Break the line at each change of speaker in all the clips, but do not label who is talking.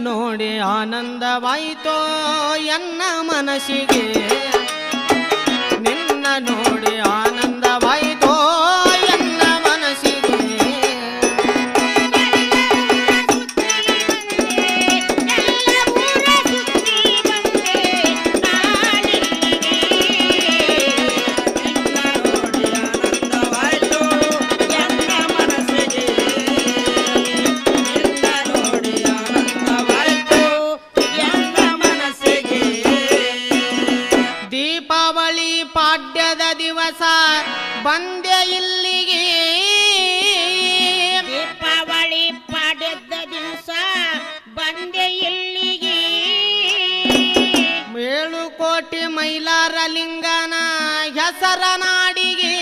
ನೋಡಿ ಆನಂದವಾಯಿತೋ ಎನ್ನ ಮನಸ್ಸಿಗೆ ನಿನ್ನ ನೋಡಿ ಆನಂದವಾಯಿತೋ ಎನ್ನ ಮನಸ್ಸಿಗೆ ಪಾಡ್ಯದ ದಿವಸ ಬಂದೆ ಇಲ್ಲಿಗೆ
ದೀಪಾವಳಿ ಪಾಡ್ಯದ ದಿವಸ ಬಂದೆ ಇಲ್ಲಿಗೆ
7 ಕೋಟಿ ಮೈಲಾರ ಲಿಂಗನ ಹೆಸರ ನಾಡಿಗೆ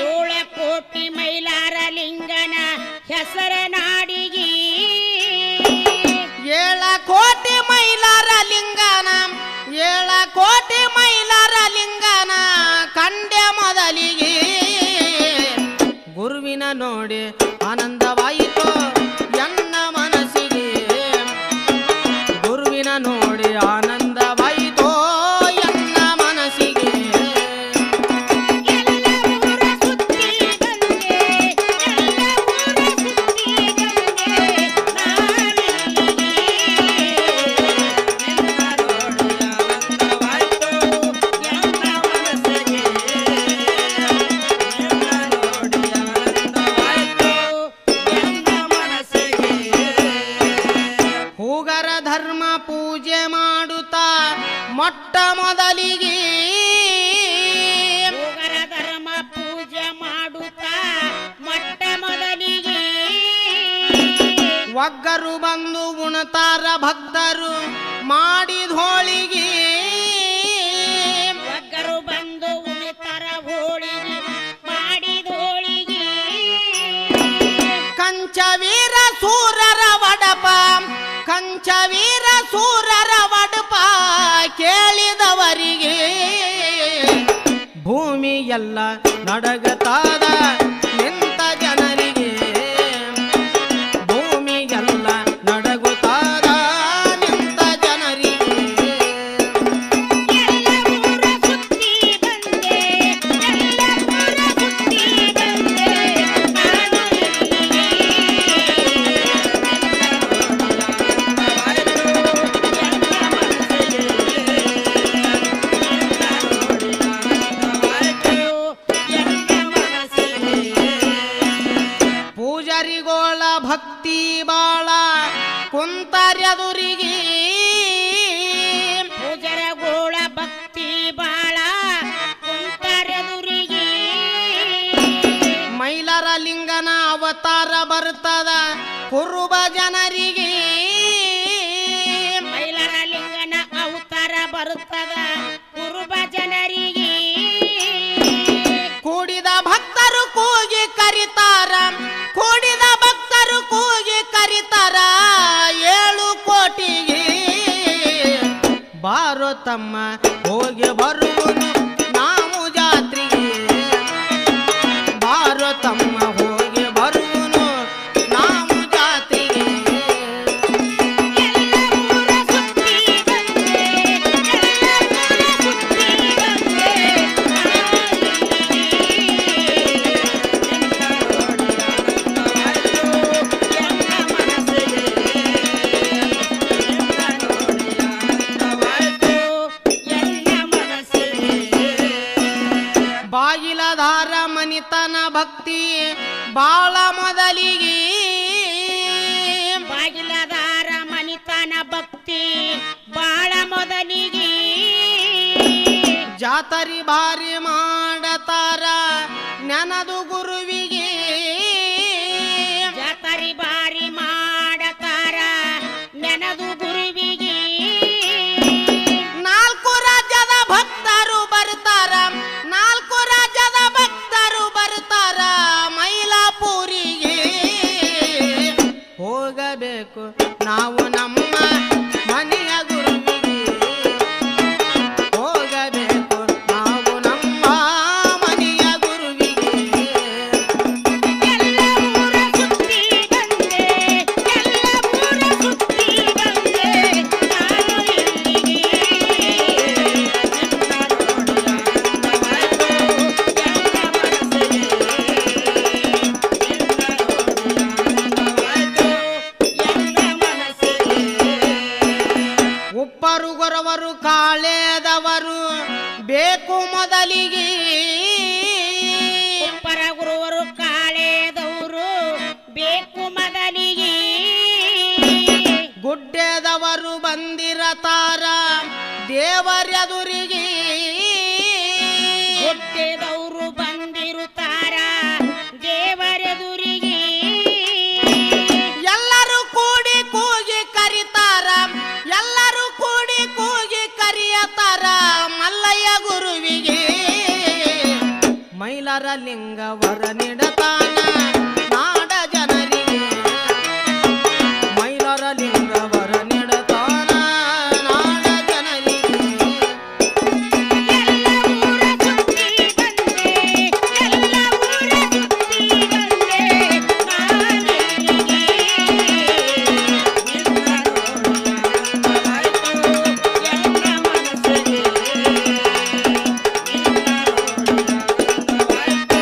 7 ಕೋಟಿ ಮೈಲಾರ ಲಿಂಗನ ಹೆಸರ ನಾಡಿಗೆ
7 ಕೋಟಿ ಮೈಲಾರ ಲಿಂಗನ 7 ಕೋಟಿ ಮೈಲಾರ ಲಿಂಗನ ಕಂಡೆ ಮೊದಲಿಗೆ ಗುರುವಿನ ನೋಡಿ ಆನಂದವಾಯಿತು ಎನ್ನ ಮನಸ್ಸಿಗೆ ಗುರುವಿನ ನೋಡಿ ಆನಂದವಾಯಿತು ಎನ್ನ ಮನಸ್ಸಿಗೆ ಧರ್ಮ ಪೂಜೆ ಮಾಡುತ್ತಾ ಮೊಟ್ಟ ಮೊದಲಿಗೆ
ಧರ್ಮ ಪೂಜೆ ಮಾಡುತ್ತಾ ಮೊಟ್ಟ ಮೊದಲಿಗೆ
ಒಗ್ಗರು ಬಂದು ಉಣತಾರ ಭಕ್ತರು ಮಾಡಿದ ಹೋಳಿಗೆ
ಒಗ್ಗರು ಬಂದು ಉಣಿತಾರ ಹೋಳಿಗೆ ಮಾಡಿದ ಹೋಳಿಗೆ
ಕಂಚವೀರ ಸೂರರ ವಡಪ ಕಂಚವೀರ ಸೂರರ ವಡಪ ಕೇಳಿದವರಿಗೆ ಭೂಮಿ ಎಲ್ಲ ನಡಗತಾದ ನಿಂತ ಜನರಿಗೆ ಭೂಮಿ ಎಲ್ಲ ನಡಗುತ್ತಾದ ನಿಂತ ಜನರಿಗೆ ಪೂಜಾರಿಗೋಳ ಭಕ್ತಿ ಬಾಳ ಕುಂತರ್ಯದುರಿಗೆ
ಪೂಜಾರಿಗೋಳ ಭಕ್ತಿ ಬಾಳ ಕುಂತರ್ಯದುರಿಗೆ
ಮೈಲಾರ ಲಿಂಗನ ಅವತಾರ ಬರ್ತದ ಕುರುಬ ಜನರಿಗೆ
ಮೈಲಾರ ಲಿಂಗನ ಅವತಾರ ಬರುತ್ತದ ಕುರುಬ ಜನರಿಗೆ
ಕೂಡಿದ ಭಕ್ತರು ಕೂಗಿ ಕರಿತಾರ ಕೂಡಿದ ಭಕ್ತರು ಕೂಗಿ ಕರಿತಾರ 7 ಕೋಟಿಗೆ ಬಾರೋ ತಮ್ಮ ಹೋಗಿ ಬರುವನು ನಾವು ಜಾತ್ರೆಗೆ ಬಾರೋ ತಮ್ಮ ಹೋಗಿ ಬರುವನು ನಾವು ಜಾತ್ರೆಗೆ ಬಾಗಿಲಧಾರ ಮನಿತನ ಭಕ್ತಿ ಬಾಳ ಮೊದಲಿಗೆ
ಬಾಗಿಲದಾರ ಮನಿತನ ಭಕ್ತಿ ಬಾಳ ಮೊದಲಿಗೆ
ಜಾತರಿ ಭಾರಿ ಮಾಡತಾರ ನೆನದು ಗುರುವಿಗೆ
ಜಾತರಿ ಬಾರಿ ಮಾಡತಾರ ನೆನದು ಗುರುವಿಗೆ
4 ರಾಜ್ಯದ ಭಕ್ತರು ಬರ್ತಾರ 4 ರಾಜ್ಯದ ಭಕ್ತರು ಬರ್ತಾರ ಮೈಲಾಪುರಿಗೆ ಹೋಗಬೇಕು ನಾವು ನಮ್ಮ ಮನೆಯ ಗುರುವಿಗೆ ಹೋಗಬೇಕು ನಾವು ನಮ್ಮ ಮನೆಯ ನಿಡತಾರ ದೇವರೆದುರಿಗೆ
ಹುಟ್ಟಿದವರು ಬಂದಿರುತ್ತಾರ ದೇವರೆದುರಿಗೆ
ಎಲ್ಲರೂ ಕೂಡಿ ಕೂಗಿ ಕರಿತಾರ ಎಲ್ಲರೂ ಕೂಡಿ ಕೂಗಿ ಕರಿಯತಾರ ಮಲ್ಲಯ್ಯ ಗುರುವಿಗೆ ಮೈಲಾರ ಲಿಂಗ ವರ ನಿಡತಾನ ನಾಡ ಜನರಿಗೆ ಮೈಲಾರ ಲಿಂಗ ವರ ನಿಡತಾನ ನಾಡ ಜನರಿಗೆ
ಎಲ್ಲ ಊರ ಸುತ್ತಿ ಬಂದೆ ಎಲ್ಲ ಊರ ಸುತ್ತಿ ಬಂದೆ ನಾನೆಲ್ಲಿಗೆ ನಿನ್ನ ನೋಡಲಾಯ್ತು ಎಲ್ಲ ಮನಸ್ಸಿಗೆ ನಿನ್ನ ನೋಡಲಾಯ್ತು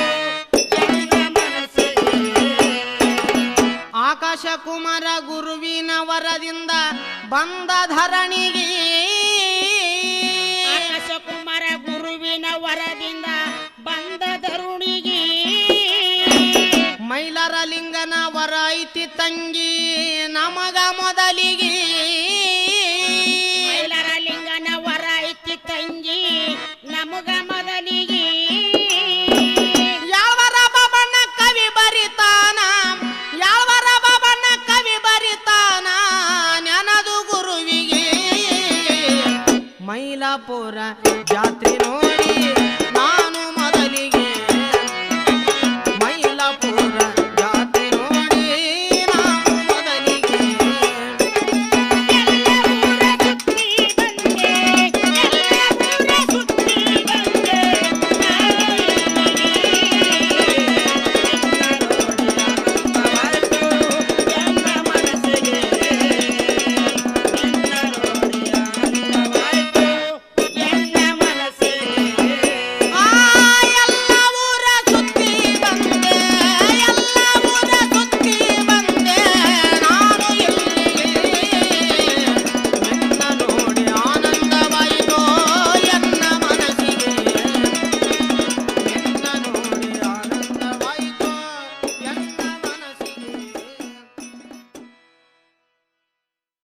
ಎಲ್ಲ ಮನಸ್ಸಿಗೆ
ಆಕಾಶ ಕುಮಾರ ಗುರುವಿನ ವರದಿಂದ ಬಂದ ಧರಣಿಗೆ
ಆಕಾಶ ಕುಮಾರ ಗುರುವಿನ ವರದಿಂದ ಬಂದ ಧರುಣಿಗೆ
ಮೈಲಾರ ಲಿಂಗನ ವರ ಐತಿ ತಂಗಿ ನಮಗ ಮೊದಲಿಗೆ